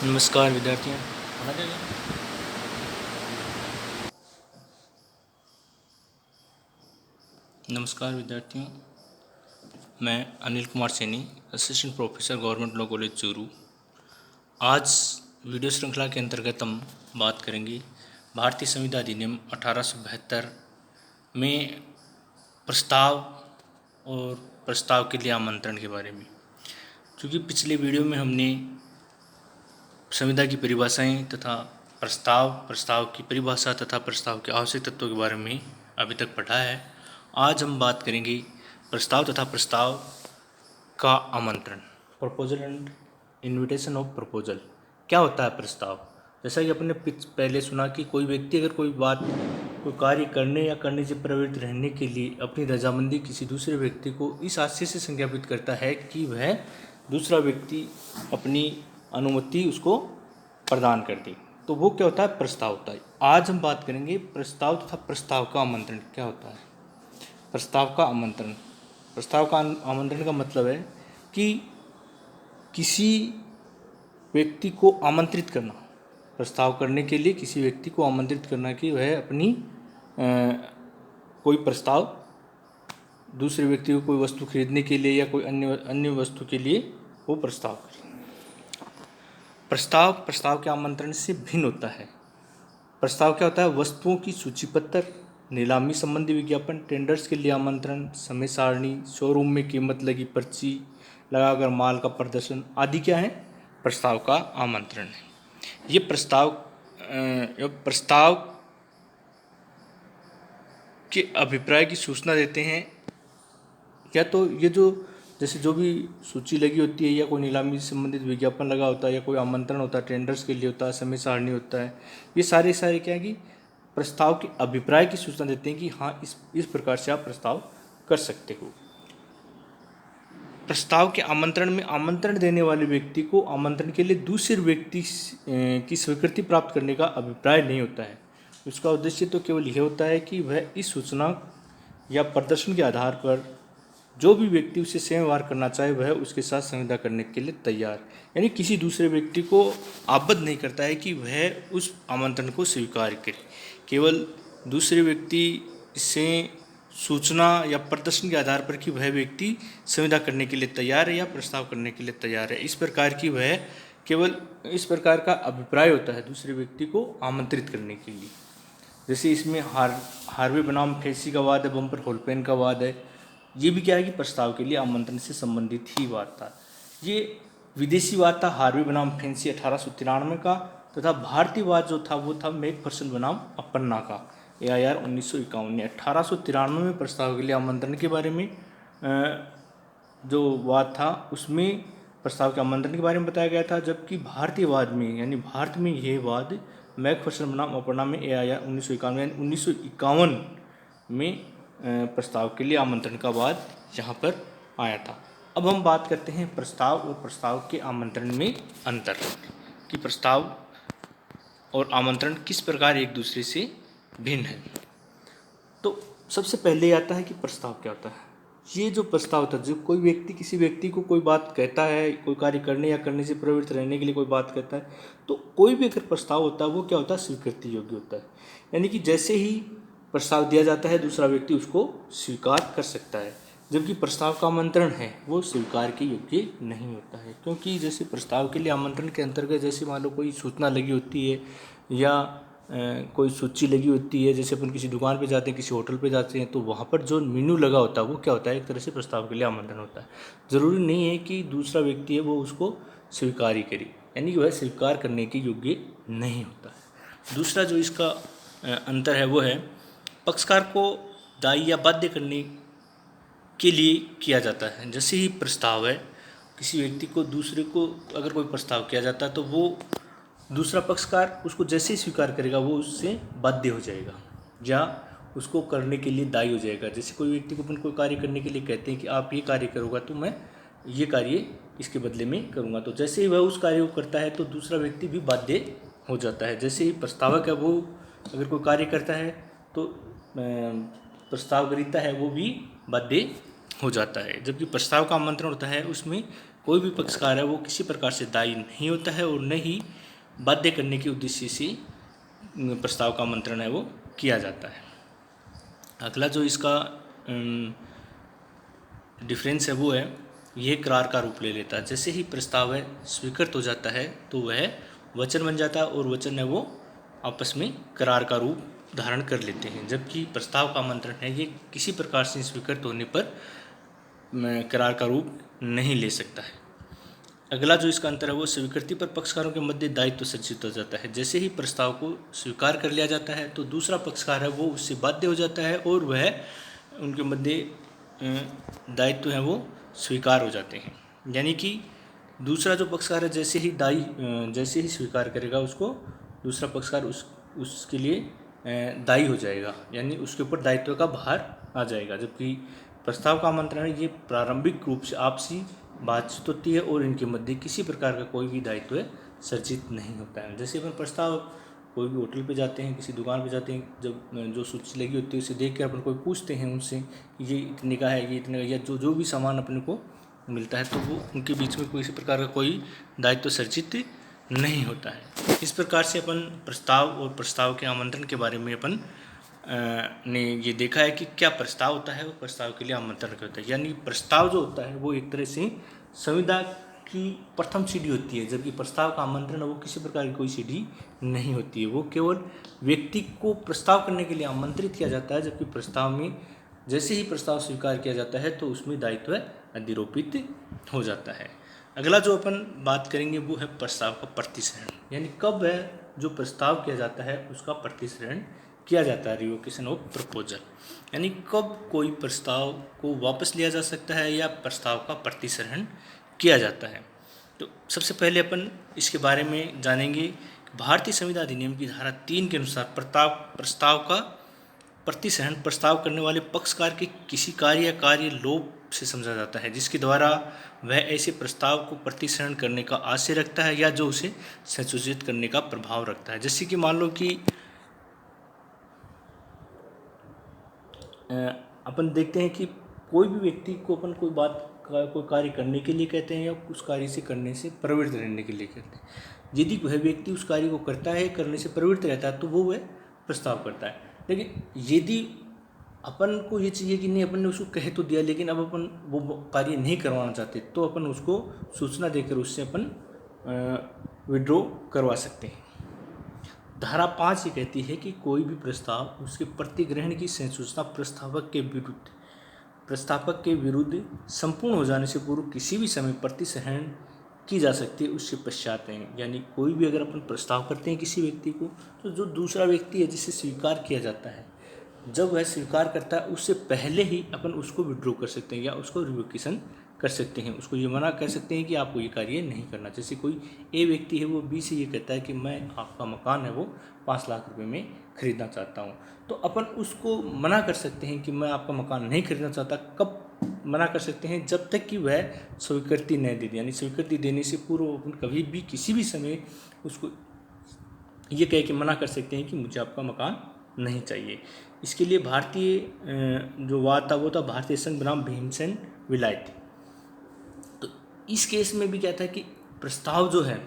नमस्कार विद्यार्थियों। नमस्कार विद्यार्थियों, मैं Anil Kumar Saini, assistant professor government law college Churu. आज वीडियो श्रृंखला के अंतर्गत हम बात करेंगे भारतीय संविधान अधिनियम 1872 में प्रस्ताव और प्रस्ताव के लिए आमंत्रण के बारे में। क्योंकि पिछले वीडियो में हमने संविधान की परिभाषाएं तथा प्रस्ताव की परिभाषा तथा प्रस्ताव के आवश्यक तत्वों के बारे में अभी तक पढ़ा है। आज हम बात करेंगे प्रस्ताव तथा प्रस्ताव का आमंत्रण, proposal and invitation of proposal. क्या होता है प्रस्ताव? जैसा कि अपने पहले सुना कि कोई व्यक्ति अगर कोई कार्य करने या करने से प्रवृत्त रहने के लिए अपनी रजामंदी किसी दूसरे व्यक्ति को इस आशय से संज्ञापित करता है कि वह दूसरा व्यक्ति अपनी अनुमति उसको प्रदान कर दे, तो वो क्या होता है? प्रस्ताव होता है। आज हम बात करेंगे प्रस्ताव तथा प्रस्ताव का आमंत्रण क्या होता है। प्रस्ताव का आमंत्रण का मतलब है कि किसी व्यक्ति को आमंत्रित करना, प्रस्ताव करने के लिए किसी व्यक्ति को आमंत्रित करना कि वह अपनी कोई प्रस्ताव दूसरे व्यक्ति को कोई वस्तु खरीदने के लिए या कोई अन्य वस्तु के लिए वो प्रस्ताव करे। प्रस्ताव के आमंत्रण से भिन्न होता है। प्रस्ताव क्या होता है? वस्तुओं की सूचीपत्र, नीलामी संबंधी विज्ञापन, टेंडर्स के लिए आमंत्रण, समय सारणी, शोरूम में कीमत लगी पर्ची लगाकर माल का प्रदर्शन आदि क्या है? प्रस्ताव का आमंत्रण है। ये प्रस्ताव के अभिप्राय की सूचना देते हैं। या तो ये जैसे जो भी सूची लगी होती है या कोई नीलामी से संबंधित विज्ञापन लगा होता है या कोई आमंत्रण होता है, टेंडर्स के लिए होता है, समय सारणी होता है, ये सारे क्या है कि प्रस्ताव के अभिप्राय की सूचना देते हैं कि हाँ इस प्रकार से आप प्रस्ताव कर सकते हो। प्रस्ताव के आमंत्रण में आमंत्रण देने वाले व्यक्ति को आमंत्रण के लिए दूसरे व्यक्ति की स्वीकृति प्राप्त करने का अभिप्राय नहीं होता है। उसका उद्देश्य तो केवल यह होता है कि वह इस सूचना या प्रदर्शन के आधार पर जो भी व्यक्ति उसे स्वयं व्यवहार करना चाहे वह उसके साथ संविदा करने के लिए तैयार, यानी किसी दूसरे व्यक्ति को आबद्ध नहीं करता है कि वह उस आमंत्रण को स्वीकार करे। केवल दूसरे व्यक्ति से सूचना या प्रदर्शन के आधार पर कि वह व्यक्ति संविदा करने के लिए तैयार है या प्रस्ताव करने के लिए तैयार है, इस प्रकार की वह केवल इस प्रकार का अभिप्राय होता है दूसरे व्यक्ति को आमंत्रित करने के लिए। जैसे इसमें हार्वे बनाम फेंसी का वाद है, बम्पर होलपेन का वाद है। ये भी क्या है कि प्रस्ताव के लिए आमंत्रण से संबंधित ही वाद था। ये विदेशी वाद था हार्वे बनाम फेंसी 1893 का, तथा भारतीय वाद जो था वो था मैकफर्सन बनाम अप्पन्ना का AIR 1951। 1893 में प्रस्ताव के लिए आमंत्रण के बारे में जो वाद था उसमें प्रस्ताव के आमंत्रण के बारे में बताया गया था, जबकि भारतीय वाद में यानी भारत में यह वाद मैकफर्सन बनाम अप्पन्ना में AIR 1951 यानी 1951 में प्रस्ताव के लिए आमंत्रण का वाद यहाँ पर आया था। अब हम बात करते हैं प्रस्ताव और प्रस्ताव के आमंत्रण में अंतर, कि प्रस्ताव और आमंत्रण किस प्रकार एक दूसरे से भिन्न है। तो सबसे पहले आता है कि प्रस्ताव क्या होता है। ये जो प्रस्ताव होता है, जब कोई व्यक्ति किसी व्यक्ति को कोई बात कहता है, कोई कार्य करने या करने से प्रवृत्त रहने के लिए कोई बात कहता है, तो कोई भी अगर प्रस्ताव होता है वो क्या होता है? स्वीकृति योग्य होता है। यानी कि जैसे ही प्रस्ताव दिया जाता है दूसरा व्यक्ति उसको स्वीकार कर सकता है, जबकि प्रस्ताव का आमंत्रण है वो स्वीकार के योग्य नहीं होता है। क्योंकि जैसे प्रस्ताव के लिए आमंत्रण के अंतर्गत जैसे मान लो कोई सूचना लगी होती है या कोई सूची लगी होती है, जैसे अपन किसी दुकान पे जाते हैं, किसी होटल पे जाते हैं, तो वहाँ पर जो मेन्यू लगा होता है वो क्या होता है? एक तरह से प्रस्ताव के लिए आमंत्रण होता है। ज़रूरी नहीं है कि दूसरा व्यक्ति है वो उसको स्वीकार ही करे, यानी कि वह स्वीकार करने के योग्य नहीं होता है। दूसरा जो इसका अंतर है वो है पक्षकार को दायी या बाध्य करने के लिए किया जाता है। जैसे ही प्रस्ताव है, किसी व्यक्ति को दूसरे को अगर कोई प्रस्ताव किया जाता है तो वो दूसरा पक्षकार उसको जैसे ही स्वीकार करेगा वो उससे बाध्य हो जाएगा या उसको करने के लिए दायी हो जाएगा। जैसे कोई व्यक्ति को अपन कोई कार्य करने के लिए कहते हैं कि आप ये कार्य करोगा तो मैं ये कार्य इसके बदले में करूँगा, तो जैसे ही वह उस कार्य को करता है तो दूसरा व्यक्ति भी बाध्य हो जाता है। जैसे ही प्रस्तावक है वो अगर कोई कार्य करता है तो प्रस्ताव ग्रहीता है वो भी बाध्य हो जाता है। जबकि प्रस्ताव का आमंत्रण होता है उसमें कोई भी पक्षकार है वो किसी प्रकार से दायी नहीं होता है और न ही बाध्य करने के उद्देश्य से प्रस्ताव का आमंत्रण है वो किया जाता है। अगला जो इसका डिफरेंस है वो है यह करार का रूप ले लेता है। जैसे ही प्रस्ताव है स्वीकृत हो जाता है तो वह वचन बन जाता है और वचन है वो आपस में करार का रूप धारण कर लेते हैं। जबकि प्रस्ताव का आमंत्रण है ये किसी प्रकार से स्वीकृत होने पर करार का रूप नहीं ले सकता है। अगला जो इसका अंतर है वो स्वीकृति पर पक्षकारों के मध्य दायित्व संचित हो जाता है। जैसे ही प्रस्ताव को स्वीकार कर लिया जाता है तो दूसरा पक्षकार है वो उससे बाध्य हो जाता है और वह उनके मध्य दायित्व है वो स्वीकार हो जाते हैं। यानी कि दूसरा जो पक्षकार है जैसे ही स्वीकार करेगा उसको दूसरा पक्षकार उसके लिए दायी हो जाएगा, यानी उसके ऊपर दायित्व का भार आ जाएगा। जबकि प्रस्ताव का आमंत्रण है ये प्रारंभिक रूप से आपसी बातचीत होती है और इनके मध्य किसी प्रकार का कोई भी दायित्व सर्जित नहीं होता है। जैसे अपन प्रस्ताव कोई भी होटल पे जाते हैं, किसी दुकान पे जाते हैं, जब जो सूची लगी होती है उसे देख कर अपन कोई पूछते हैं उनसे ये इतने का है, ये इतने का, या जो भी सामान अपने को मिलता है तो वो उनके बीच में किसी प्रकार का कोई दायित्व सर्जित नहीं होता है। इस प्रकार से अपन प्रस्ताव और प्रस्ताव के आमंत्रण के बारे में अपन ने ये देखा है कि क्या प्रस्ताव होता है और प्रस्ताव के लिए आमंत्रण क्या होता है। यानी प्रस्ताव जो होता है वो एक तरह से संविदा की प्रथम सीढ़ी होती है, जबकि प्रस्ताव का आमंत्रण वो किसी प्रकार की कोई सीढ़ी नहीं होती है। वो केवल व्यक्ति को प्रस्ताव करने के लिए आमंत्रित किया जाता है, जबकि प्रस्ताव में जैसे ही प्रस्ताव स्वीकार किया जाता है तो उसमें दायित्व अधिरोपित हो जाता है। अगला जो अपन बात करेंगे वो है प्रस्ताव का प्रतिसरण, यानी कब है जो प्रस्ताव किया जाता है उसका प्रतिसरण किया जाता है, रिवोकेशन ऑफ प्रपोजल। यानी कब कोई प्रस्ताव को वापस लिया जा सकता है या प्रस्ताव का प्रतिसरण किया जाता है। तो सबसे पहले अपन इसके बारे में जानेंगे। भारतीय संविधान अधिनियम की धारा 3 के अनुसार प्रस्ताव का प्रतिसरण प्रस्ताव करने वाले पक्षकार के किसी कार्य या कार्य लोप से समझा जाता है जिसके द्वारा वह ऐसे प्रस्ताव को प्रतिसरण करने का आशय रखता है या जो उसे संशोधित करने का प्रभाव रखता है। जैसे कि मान लो कि अपन देखते हैं कि कोई भी व्यक्ति को अपन कोई बात का कोई कार्य करने के लिए कहते हैं या उस कार्य से करने से प्रवृत्त रहने के लिए कहते हैं। यदि वह व्यक्ति उस कार्य को करता है, करने से प्रवृत्त रहता है तो वह प्रस्ताव करता है। लेकिन यदि अपन को ये चाहिए कि नहीं, अपन ने उसको कह तो दिया लेकिन अब अपन वो कार्य नहीं करवाना चाहते तो अपन उसको सूचना देकर उससे अपन विड्रॉ करवा सकते हैं। धारा 5 ये कहती है कि कोई भी प्रस्ताव उसके प्रतिग्रहण की संसूचना प्रस्तावक के विरुद्ध संपूर्ण हो जाने से पूर्व किसी भी समय प्रतिसरण की जा सकती है उससे पश्चात है। यानी कोई भी अगर अपन प्रस्ताव करते हैं किसी व्यक्ति को तो जो दूसरा व्यक्ति है जिसे स्वीकार किया जाता है, जब वह स्वीकार करता है उससे पहले ही अपन उसको विड्रॉ कर सकते हैं या उसको रिवोकेशन कर सकते हैं। उसको ये मना कर सकते हैं कि आपको ये कार्य नहीं करना। जैसे कोई ए व्यक्ति है वो बी से ये कहता है कि मैं आपका मकान है वो 5 लाख रुपए में खरीदना चाहता हूँ, तो अपन उसको मना कर सकते हैं कि मैं आपका मकान नहीं खरीदना चाहता। कब मना कर सकते हैं? जब तक कि वह स्वीकृति नहीं दे दे। यानी स्वीकृति देने से पूर्व अपन कभी भी किसी भी समय उसको ये कह के मना कर सकते हैं कि मुझे आपका मकान नहीं चाहिए। इसके लिए भारतीय जो वाद था वो था भारतीय संघ बनाम भीमसेन विलायत। तो इस केस में भी क्या था कि प्रस्ताव जो है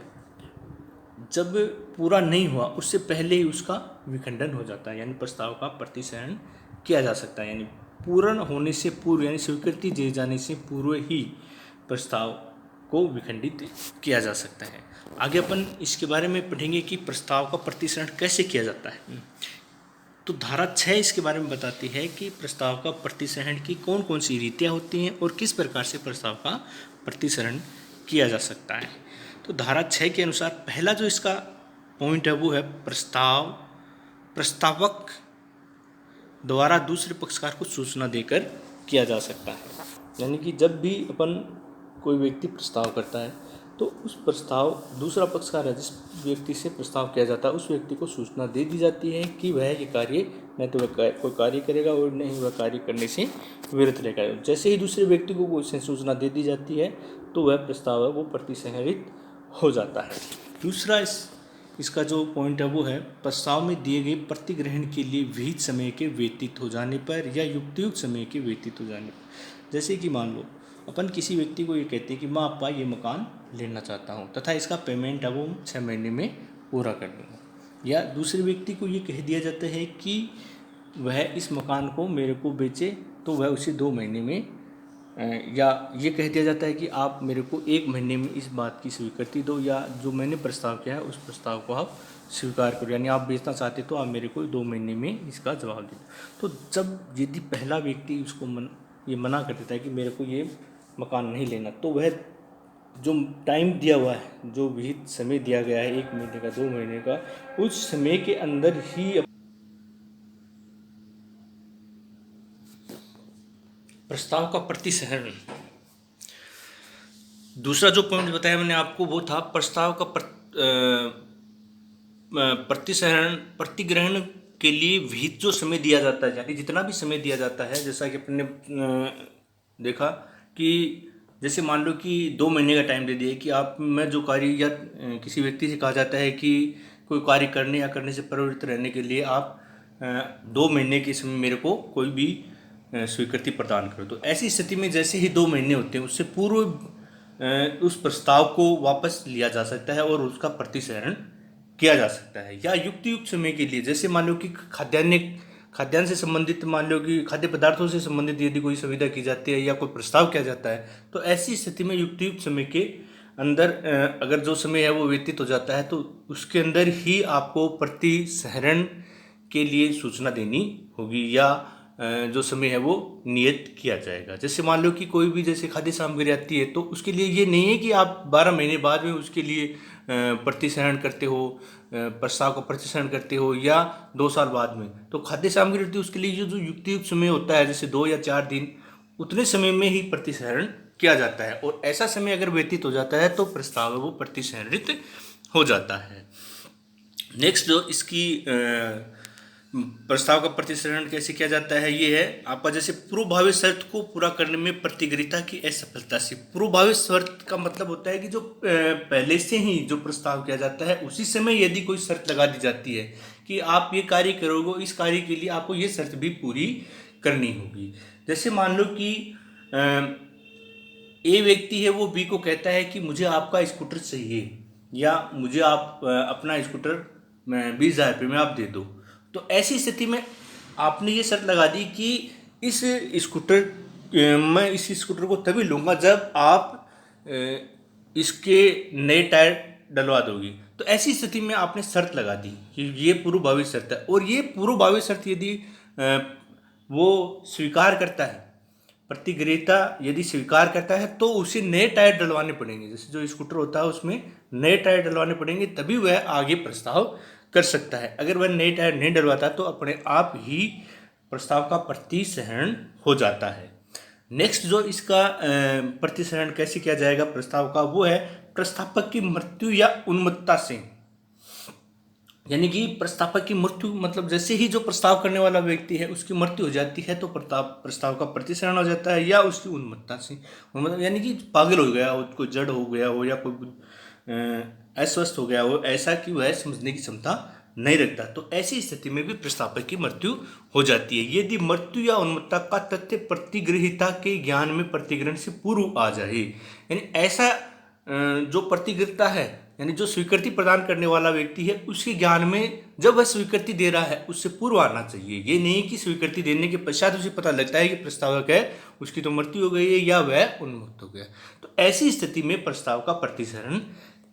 जब पूरा नहीं हुआ उससे पहले ही उसका विखंडन हो जाता है, यानी प्रस्ताव का प्रतिसरण किया जा सकता है। यानी पूर्ण होने से पूर्व, यानी स्वीकृति दिए जाने से पूर्व ही प्रस्ताव को विखंडित किया जा सकता है। आगे अपन इसके बारे में पढ़ेंगे कि प्रस्ताव का प्रतिसरण कैसे किया जाता है। तो धारा 6 इसके बारे में बताती है कि प्रस्ताव का प्रतिसरण की कौन कौन सी रीतियाँ होती हैं और किस प्रकार से प्रस्ताव का प्रतिसरण किया जा सकता है। तो धारा 6 के अनुसार पहला जो इसका पॉइंट है वो है प्रस्तावक द्वारा दूसरे पक्षकार को सूचना देकर किया जा सकता है। यानी कि जब भी अपन कोई व्यक्ति प्रस्ताव करता है तो उस प्रस्ताव दूसरा पक्षकार है जिस व्यक्ति से प्रस्ताव किया जाता है उस व्यक्ति को सूचना दे दी जाती है कि वह ये कार्य न तो वह कोई कार्य करेगा और न ही वह कार्य करने से विरत रहेगा। जैसे ही दूसरे व्यक्ति को कोई सूचना दे दी जाती है तो वह प्रस्ताव है वो प्रतिसंहरित हो जाता है। दूसरा इसका जो पॉइंट है वो है प्रस्ताव में दिए गए प्रतिग्रहण के लिए विहित समय के व्यतीत हो जाने पर या युक्तियुक्त समय के व्यतीत हो जाने पर। जैसे कि मान लो अपन किसी व्यक्ति को ये कहते हैं कि मैं आपका ये मकान लेना चाहता हूँ तथा इसका पेमेंट है वो 6 महीने में पूरा कर दूँगा। या दूसरे व्यक्ति को ये कह दिया जाता है कि वह इस मकान को मेरे को बेचे तो वह उसे 2 महीने में या ये कह दिया जाता है कि आप मेरे को 1 महीने में इस बात की स्वीकृति दो या जो मैंने प्रस्ताव किया है उस प्रस्ताव को आप स्वीकार करो, यानी आप बेचना चाहते तो आप मेरे को 2 महीने में इसका जवाब दे दो। तो जब यदि पहला व्यक्ति उसको ये मना कर देता है कि मेरे को ये मकान नहीं लेना, तो वह जो टाइम दिया हुआ है, जो विहित समय दिया गया है 1 महीने का 2 महीने का, उस समय के अंदर ही प्रस्ताव का प्रतिसहरण। दूसरा जो पॉइंट बताया मैंने आपको वो था प्रस्ताव का प्रतिसहरण, प्रतिग्रहण के लिए विहित जो समय दिया जाता है, यानी जितना भी समय दिया जाता है, जैसा कि अपने देखा कि जैसे मान लो कि 2 महीने का टाइम दे दिया कि आप मैं जो कार्य या किसी व्यक्ति से कहा जाता है कि कोई कार्य करने या करने से प्रवृत्त रहने के लिए आप 2 महीने के समय मेरे को कोई भी स्वीकृति प्रदान करो। तो ऐसी स्थिति में जैसे ही 2 महीने होते हैं उससे पूर्व उस प्रस्ताव को वापस लिया जा सकता है और उसका प्रतिसहरण किया जा सकता है। या युक्त समय के लिए, जैसे मान लो कि खाद्यान्न से संबंधित, मान लो कि खाद्य पदार्थों से संबंधित यदि कोई सुविधा की जाती है या कोई प्रस्ताव किया जाता है, तो ऐसी स्थिति में युक्त समय के अंदर अगर जो समय है वो व्यतीत हो जाता है तो उसके अंदर ही आपको प्रतिसहरण के लिए सूचना देनी होगी या जो समय है वो नियत किया जाएगा। जैसे मान लो कि कोई भी जैसे खाद्य सामग्री आती है तो उसके लिए ये नहीं है कि आप 12 महीने बाद में उसके लिए प्रतिसहरण करते हो, प्रस्ताव का प्रतिसहरण करते हो या 2 साल बाद में। तो खाद्य सामग्री होती है उसके लिए जो युक्त समय होता है जैसे 2 या 4 दिन, उतने समय में ही प्रतिसहरण किया जाता है और ऐसा समय अगर व्यतीत हो जाता है तो प्रस्ताव है वो प्रतिसहरित हो जाता है। नेक्स्ट जो इसकी प्रस्ताव का प्रतिसहरण कैसे किया जाता है ये है आपका, जैसे पूर्वभावित शर्त को पूरा करने में प्रतियोगिता की असफलता से। पूर्वभावित शर्त का मतलब होता है कि जो पहले से ही जो प्रस्ताव किया जाता है उसी समय यदि कोई शर्त लगा दी जाती है कि आप ये कार्य करोगे, इस कार्य के लिए आपको ये शर्त भी पूरी करनी होगी। जैसे मान लो कि ए व्यक्ति है वो बी को कहता है कि मुझे आपका स्कूटर चाहिए या मुझे आप अपना स्कूटर 20,000 रुपये में आप दे दो। तो ऐसी स्थिति में आपने ये शर्त लगा दी कि इस स्कूटर को तभी लूँगा जब आप इसके नए टायर डलवा दोगी। तो ऐसी स्थिति में आपने शर्त लगा दी कि ये पूर्वभावित शर्त है और ये पूर्वभावित शर्त यदि वो स्वीकार करता है, प्रतिग्रहीता यदि स्वीकार करता है तो उसे नए टायर डलवाने पड़ेंगे। जैसे जो स्कूटर होता है उसमें नए टायर डलवाने पड़ेंगे तभी वह आगे प्रस्ताव कर सकता है। अगर वह नए टायर नहीं डलवाता तो अपने आप ही प्रस्ताव का प्रतिसहरण हो जाता है। नेक्स्ट जो इसका प्रतिसहरण कैसे किया जाएगा प्रस्ताव का, वो है प्रस्तावक की मृत्यु या उन्मत्तता से। यानी कि प्रस्तावक की मृत्यु मतलब जैसे ही जो प्रस्ताव करने वाला व्यक्ति है उसकी मृत्यु हो जाती है तो प्रस्ताव का प्रतिसहरण हो जाता है, या उसकी उन्मत्तता से, यानी कि पागल हो गया हो, कोई जड़ हो गया हो या कोई अस्वस्थ हो गया हो, ऐसा कि वह समझने की क्षमता नहीं रखता, तो ऐसी स्थिति में भी प्रस्तावक की मृत्यु हो जाती है। यदि मृत्यु या उन्मत्तता का तथ्य प्रतिग्रहीता के ज्ञान में प्रतिग्रहण से पूर्व आ जाए, यानी ऐसा जो प्रतिग्रहीता है यानी जो स्वीकृति प्रदान करने वाला व्यक्ति है उसके ज्ञान में जब वह स्वीकृति दे रहा है उससे पूर्व आना चाहिए। ये नहीं कि स्वीकृति देने के पश्चात उसे पता लगता है कि प्रस्तावक है उसकी तो मृत्यु हो गई है या वह उन्मुक्त हो गया, तो ऐसी स्थिति में प्रस्ताव का प्रतिसहरण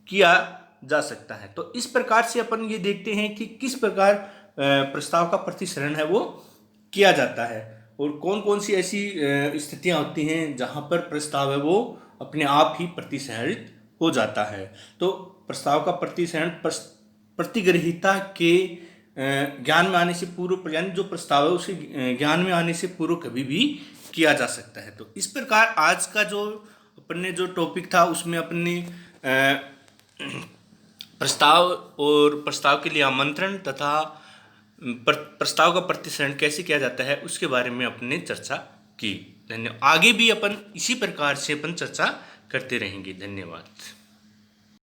किया जा सकता है। तो इस प्रकार से अपन ये देखते हैं कि किस प्रकार प्रस्ताव का प्रतिसहरण है वो किया जाता है और कौन कौन सी ऐसी स्थितियां होती हैं जहां पर प्रस्ताव है वो अपने आप ही प्रतिसहरित हो जाता है। तो प्रस्ताव का प्रतिसहरण प्रतिग्रहीता के ज्ञान में आने से पूर्व, यानी जो प्रस्ताव है उसे ज्ञान में आने से पूर्व कभी भी किया जा सकता है। तो इस प्रकार आज का जो अपने जो टॉपिक था उसमें अपने प्रस्ताव और प्रस्ताव के लिए आमंत्रण तथा प्रस्ताव का प्रतिसहरण कैसे किया जाता है उसके बारे में अपने चर्चा की। धन्यवाद। आगे भी अपन इसी प्रकार से अपन चर्चा करते रहेंगे। धन्यवाद।